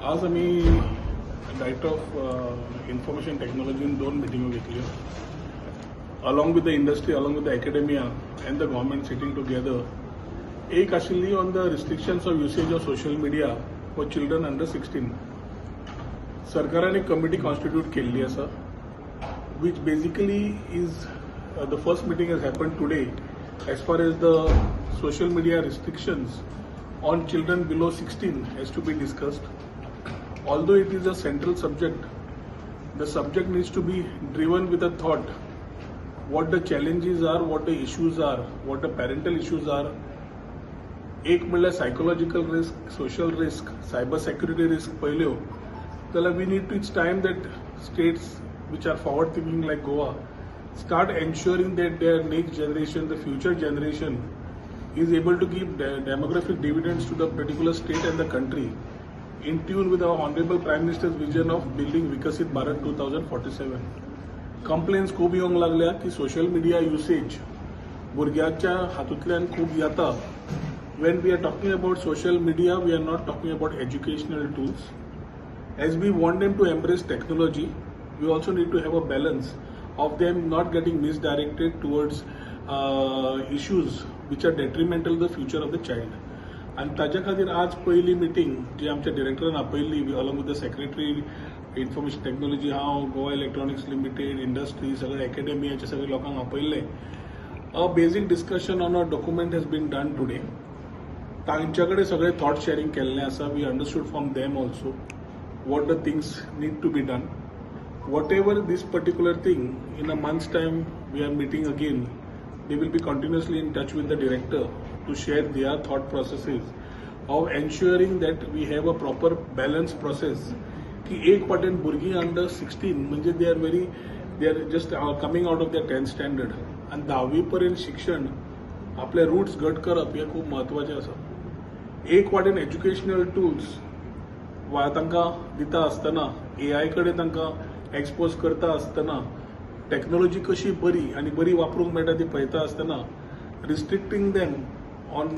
आज आम्ही director of information टेक्नॉलॉजीन 2 मिटिंग घेतली along with the industry, along with the academia and the government sitting together. एक आशिल्ली on the restrictions of usage of social media for children under 16. सरकारान एक committee constitute केल्ली आसा which basically is the first meeting has happened today as far as the social media restrictions on children below 16 has to be discussed. Although it is a central subject, the subject needs to be driven with a thought. What the challenges are, what the issues are, what the parental issues are. एक म्हणल्यार psychological risk, social risk, cyber security risk पळयल्यो जाल्यार we need to it's time that states which are forward thinking like Goa start ensuring that their next generation, the future generation, is able to give demographic dividends to the particular state and the country in tune with our Honorable Prime Minister's vision of building Vikasit Bharat 2047. Complaints खूब येवंक लागल्या की social media usage भुरग्याच्या हातूंतल्यान खूब येता. When we are talking about social media, we are not talking about educational tools. As we want them to embrace technology, we also need to have a balance of them not getting misdirected towards issues which are detrimental to the future of the child. And ताज्या खातीर आज पहिली meeting जी आमच्या डिरेक्टरान आपयल्ली along with the secretary information technology, हांव Goa electronics limited, industry, सगळे अकॅडमियाचे सगळे लोकांक आपयल्ले. A basic discussion on a document has been done today. तांच्या कडेन सगळे थॉट शेअरिंग केल्लें आसा. We understood from them also what the things need to be done. Whatever this particular thing, in a month's time we are meeting again. They will be continuously in touch with the director to share their thought processes of ensuring that we have a proper balanced process. की एक वाटेन भुरगीं under 16 म्हणजे they are just coming out of their 10th standard आणि 10वी पर्यंत शिक्षण आपले रूट्स घट करप हे खूब महत्वाचें आसा. एक वाटेन एज्युकेशनल टूल्स तांकां दिता आसतना AI कडेन तांकां एक्सपोज करता आसतना टेक्नॉलॉजी कशी बरी आणि बरी वापरूंक मेळटा ती पळयता आसतना restricting them on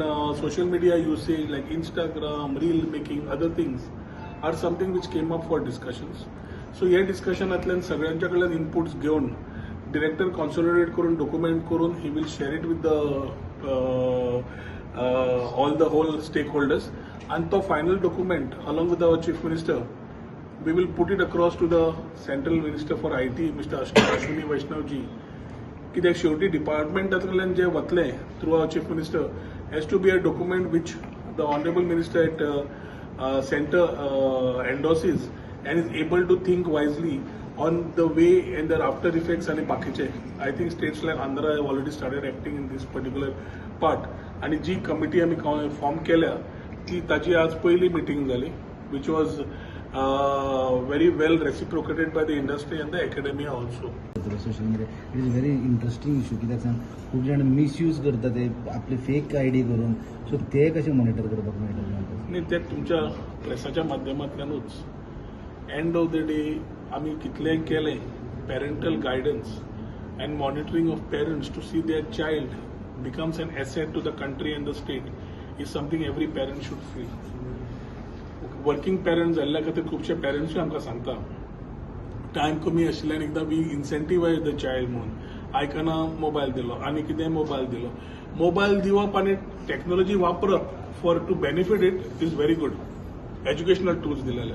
social media usage like Instagram, reel making, other things are something which came up for discussions. So हे डिस्कशनांतल्यान सगळ्यांच्या कडल्यान इनपुट्स घेवन डिरेक्टर कॉन्सोलिडेट करून डॉक्युमेंट करून he will share it with the all the whole stakeholders आणि तो final document along with our chief minister we will put it across to the Central Minister for IT, Mr. Ashwini Vaishnav ji. कित्याक शेवटी डिपार्टमेंटांतल्यान जे वतले through our chief minister has to be a document which the honourable minister at centre endorses and is able to think wisely on the way and their after effects आणि बाकीचे. I think states like Andhra have already started acting in this particular part. आणि जी committee आम्ही form केल्या ती ताची आज पहिली meeting झाली which was very well reciprocated by the industry and the academia also. Social media it is very interesting issue कित्याक सांग खूप जाण मिसयूज करता ते आपले फेक आयडी करून. सो ते कशें मॉनिटर करपाक मेळटा? नाही, ते तुमच्या प्रेसाच्या माध्यमांतल्यानूच. एंड ऑफ द डे आम्ही कितलेंय केलें parental guidance and monitoring of parents to see their child becomes an asset to the country and the state is something every parent should feel. Working parents जाल्ल्या खातीर खुबशे पेरंट्सूय आमकां सांगता time कमी आशिल्ल्यान एकदां वी इन्सेंटिवायज द चायल्ड म्हणून आयकना मोबायल दिलो आनी कितें मोबायल दिलो. मोबायल दिवप आनी टेक्नॉलॉजी वापरप for to benefit it is very good. Educational tools दिलेले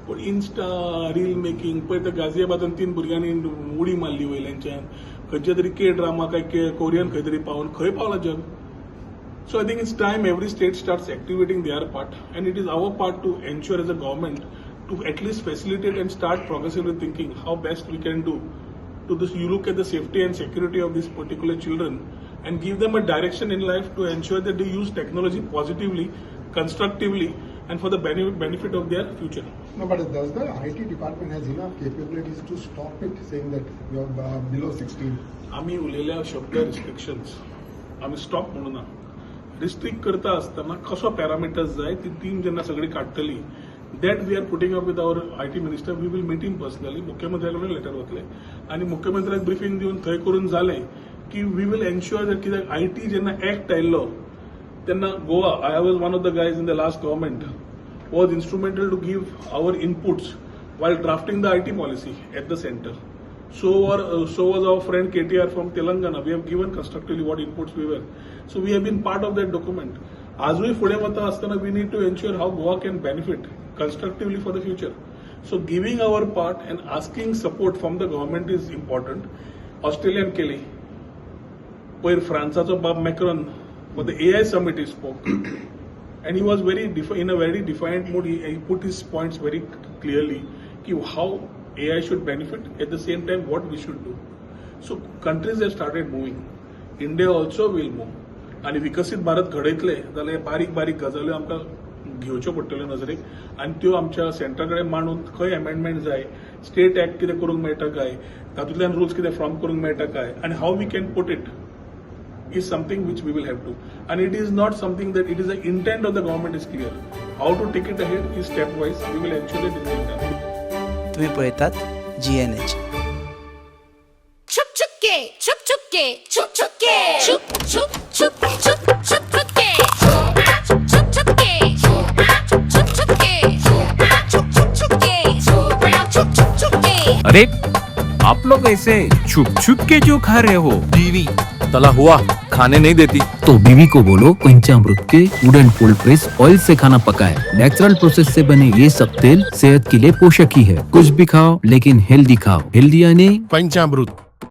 पूण इन्स्टा, रील मेकिंग पळय ते गाझियाबादान 3 भुरग्यांनी उडी मारली वयल्याच्यान. खंयचे तरी ड्रामा काय कोरियन खंय तरी पावून खंय पावला जग. So I think it's time every state starts activating their part, and it is our part to ensure as a government to at least facilitate and start progressively thinking how best we can do to this. You look at the safety and security of these particular children and give them a direction in life to ensure that they use technology positively, constructively, and for the benefit of their future. No, but does the IT department has enough capabilities to stop it, saying that you are below 16? आम्ही उलयल्या शब्द restrictions आम्ही stop म्हणून ना. Restrict करता आसतना कसो parameters जाय ती टीम जेन्ना सगळी काडटली that we are putting up with our IT minister. We will meet him personally. मुख्यमंत्र्या कडेन लेटर वतले आनी मुख्यमंत्र्याक ब्रिफींग दिवन थंय करून जालें की वी विल एन्श्युअर दॅट कित्याक IT जेन्ना एक्ट आयिल्लो तेन्ना Goa, I was one of the guys in the last government was instrumental to give our inputs while drafting the IT policy at the center. So was our friend KTR from Telangana. We have given constructively what inputs we were. So we have been part of that document. आजही पुढे वता असताना we need to ensure how Goa can benefit constructively for the future. So giving our part and asking support from the government is important. Australian केली. पयर फ्रान्साचो बाब Macron for the AI summit he spoke. And he was in a very defiant mood. He put his points very clearly. How AI should benefit, at the same time what we should do. So countries have started moving. India also will move. आणि विकसित भारत घडयतले जाल्यार बारीक बारीक गजाल्यो आमकां घेवच्यो पडटल्यो नजरेक आनी त्यो आमच्या सेंटराकडे मांडून खंय अमेंडमेंट जाय, स्टेट एक्ट कितें करूंक मेळटा काय, तातूंतल्यान रुल्स कितें फॉर्म करूंक मेळटा काय, आनी how we can put it is something which we will have to. And it is not something that it is the intent of the government is clear. How to take it ahead is stepwise. We will ensure that it is done. तुम्ही पळयतात GNH. 춥춥게 춥춥게 춥춥게 춥춥춥춥 춥춥게 춥춥게 춥춥게 춥춥게. अरे आप लोग ऐसे छुप छुप के जो खा रहे हो? बीवी तला हुआ खाने नहीं देती। तो बीवी को बोलो पंचामृत के वुडन कोल्ड प्रेस ऑयल से खाना पकाए। नेचुरल प्रोसेस से बने ये सब तेल सेहत के लिए पोषक ही है। कुछ भी खाओ लेकिन हेल्दी खाओ। हेल्दी यानी पंचामृत।